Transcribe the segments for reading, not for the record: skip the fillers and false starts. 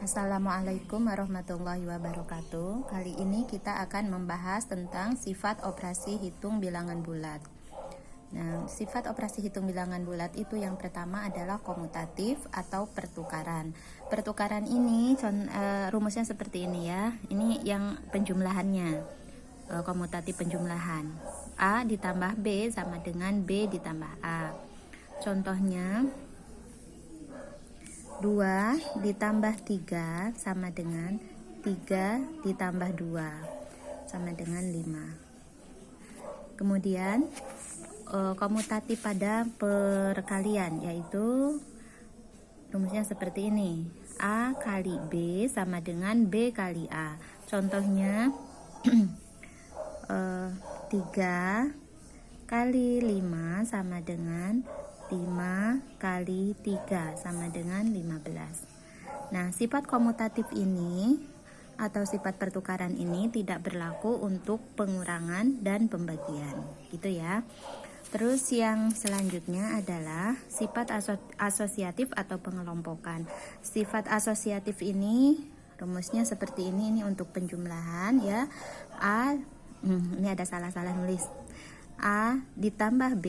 Assalamualaikum warahmatullahi wabarakatuh. Kali ini kita akan membahas tentang sifat operasi hitung bilangan bulat. Nah, sifat operasi hitung bilangan bulat itu yang pertama adalah komutatif atau pertukaran. Pertukaran ini rumusnya seperti ini ya. Ini yang penjumlahannya, komutatif penjumlahan. A ditambah B sama dengan B ditambah A. Contohnya 2 ditambah 3 sama dengan 3 ditambah 2 sama dengan 5. Kemudian komutatif pada perkalian, yaitu rumusnya seperti ini. A kali B sama dengan B kali A. Contohnya 3 kali 5 sama dengan 5 kali 3 sama dengan 15. Nah, sifat komutatif ini atau sifat pertukaran ini tidak berlaku untuk pengurangan dan pembagian, gitu ya. Terus yang selanjutnya adalah sifat asosiatif atau pengelompokan. Sifat asosiatif ini rumusnya seperti ini untuk penjumlahan ya. Ini ada salah-salah nulis. A ditambah B,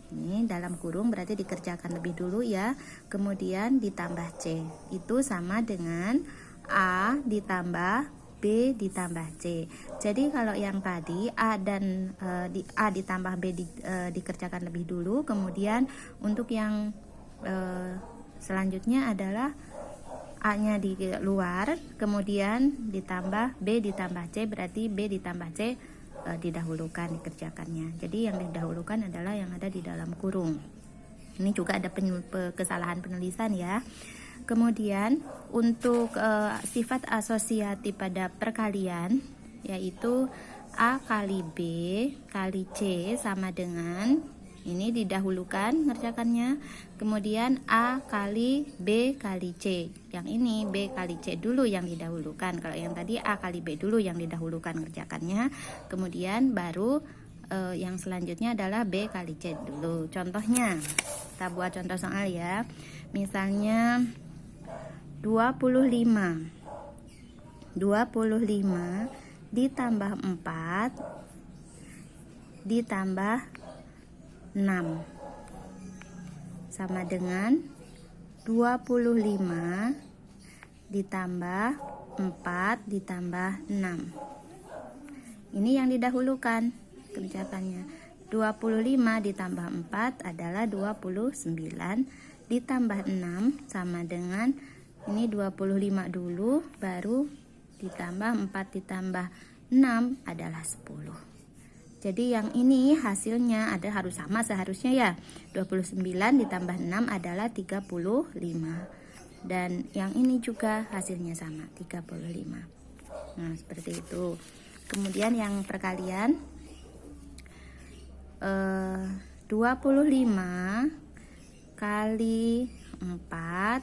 ini dalam kurung berarti dikerjakan lebih dulu ya. Kemudian ditambah C, itu sama dengan A ditambah B ditambah C. Jadi kalau yang tadi A dan A ditambah B dikerjakan lebih dulu. Kemudian untuk yang selanjutnya adalah A-nya di luar, kemudian ditambah B ditambah C, berarti B ditambah C didahulukan dikerjakannya. Jadi yang didahulukan adalah yang ada di dalam kurung. Ini juga ada kesalahan penulisan ya. Kemudian untuk sifat asosiatif pada perkalian, yaitu A kali B kali C sama dengan, ini didahulukan ngerjakannya. Kemudian A kali B kali C. Yang ini B kali C dulu yang didahulukan. Kalau yang tadi A kali B dulu yang didahulukan ngerjakannya. Kemudian baru yang selanjutnya adalah B kali C dulu. Contohnya, kita buat contoh soal ya. Misalnya 25 ditambah 4 ditambah 6 sama dengan 25 ditambah 4 ditambah 6. Ini yang didahulukan kerjakannya. 25 ditambah 4 adalah 29 ditambah 6 sama dengan, ini 25 dulu baru ditambah 4 ditambah 6 adalah 10. Jadi yang ini hasilnya harus sama seharusnya ya. 29 ditambah 6 adalah 35. Dan yang ini juga hasilnya sama, 35. Nah, seperti itu. Kemudian yang perkalian 25 kali 4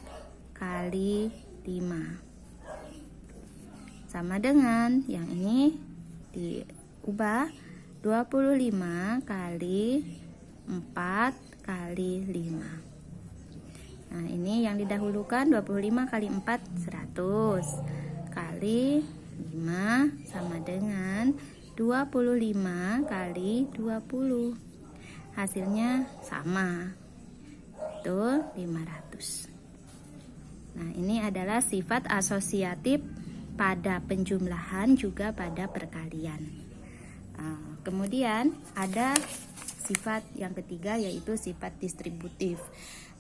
kali 5 sama dengan yang ini diubah 25 kali 4 kali 5. Nah, ini yang didahulukan 25 kali 4 100 kali 5 sama dengan 25 kali 20. Hasilnya sama, itu 500. Nah, ini adalah sifat asosiatif pada penjumlahan juga pada perkalian. Kemudian ada sifat yang ketiga, yaitu sifat distributif.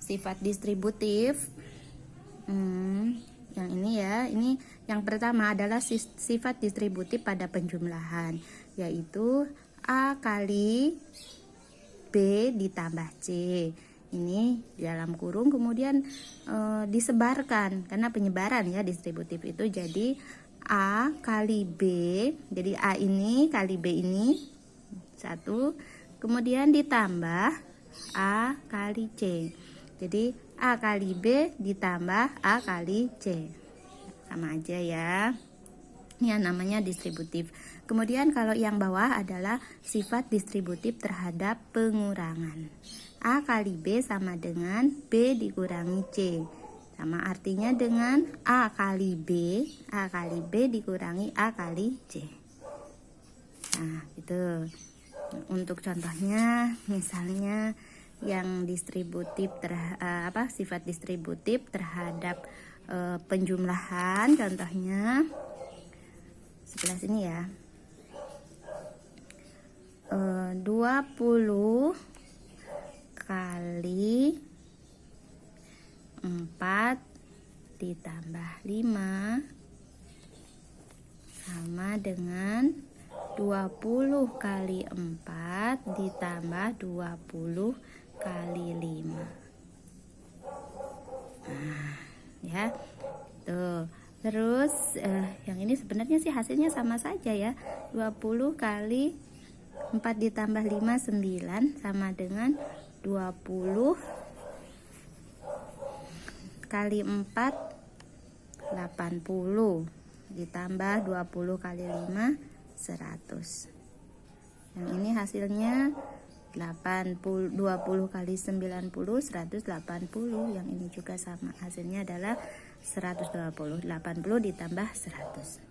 Sifat distributif yang ini ya, ini yang pertama adalah sifat distributif pada penjumlahan, yaitu A kali B ditambah C. Ini dalam kurung kemudian disebarkan, karena penyebaran ya distributif itu. Jadi A kali B, jadi A ini kali B ini 1, kemudian ditambah A kali C. Jadi A kali B ditambah A kali C. Sama aja ya. Ini namanya distributif. Kemudian kalau yang bawah adalah sifat distributif terhadap pengurangan. A kali B sama dengan B dikurangi C. Sama artinya dengan A kali B dikurangi A kali C. Nah, itu. Untuk contohnya, misalnya yang distributif sifat distributif terhadap penjumlahan, contohnya sebelah sini ya. 20 kali 4 ditambah 5 sama dengan 20 kali 4 ditambah 20 kali 5. Nah, ya. Tuh. Terus yang ini sebenarnya sih hasilnya sama saja ya. 20 kali 4 ditambah 5 9 sama dengan 20 kali 4 80 ditambah 20 kali 5 100. Yang ini hasilnya 20 kali 90 180. Yang ini juga sama, hasilnya adalah 120. 80 ditambah 100.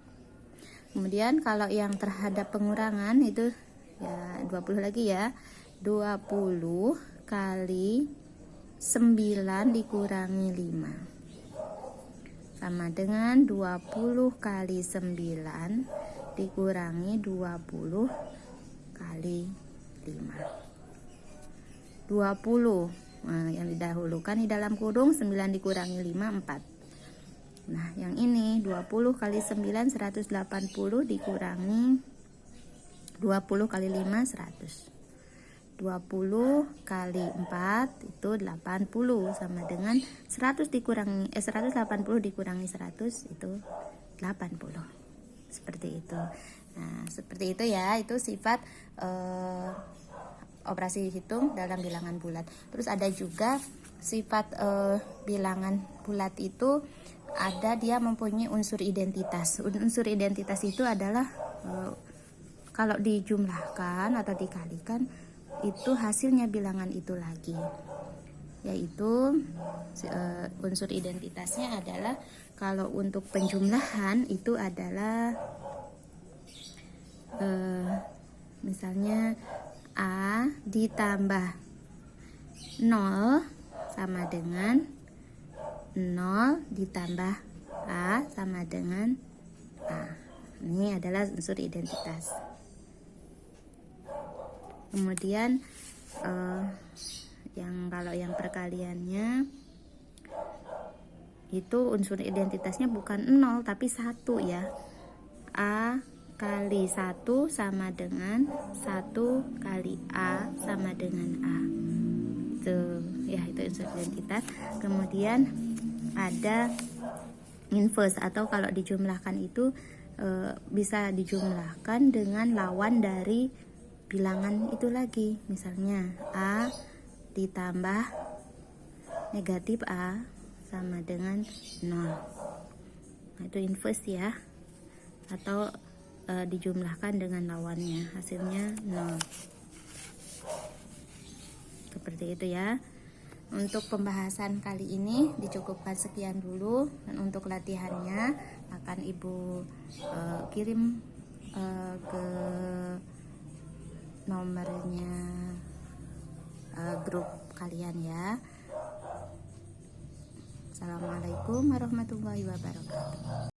Kemudian kalau yang terhadap pengurangan itu ya 20 lagi ya. 20 kali 9 dikurangi 5 sama dengan 20 kali 9 dikurangi 20 kali 5. 20. Nah, yang didahulukan di dalam kurung 9 dikurangi 5 4. Nah, yang ini 20 kali 9 180 dikurangi 20 kali 5 100. 20 kali 4 itu 80 sama dengan 180 dikurangi 100 itu 80. Seperti itu. Nah, seperti itu ya, itu sifat operasi hitung dalam bilangan bulat. Terus ada juga sifat bilangan bulat itu ada dia mempunyai unsur identitas. Unsur identitas itu adalah kalau dijumlahkan atau dikalikan itu hasilnya bilangan itu lagi, yaitu unsur identitasnya adalah kalau untuk penjumlahan itu adalah misalnya A ditambah 0 sama dengan 0 ditambah A sama dengan A. Ini adalah unsur identitas. Kemudian kalau yang perkaliannya itu unsur identitasnya bukan 0 tapi 1 ya. A kali 1 sama dengan 1 kali A sama dengan A. Itu ya, itu unsur identitas. Kemudian ada inverse atau kalau dijumlahkan itu bisa dijumlahkan dengan lawan dari bilangan itu lagi. Misalnya A ditambah negatif A sama dengan 0. Nah, itu inverse ya. Atau dijumlahkan dengan lawannya, hasilnya 0. Seperti itu ya. Untuk pembahasan kali ini dicukupkan sekian dulu, dan untuk latihannya akan Ibu kirim ke nomornya grup kalian ya. Assalamualaikum warahmatullahi wabarakatuh.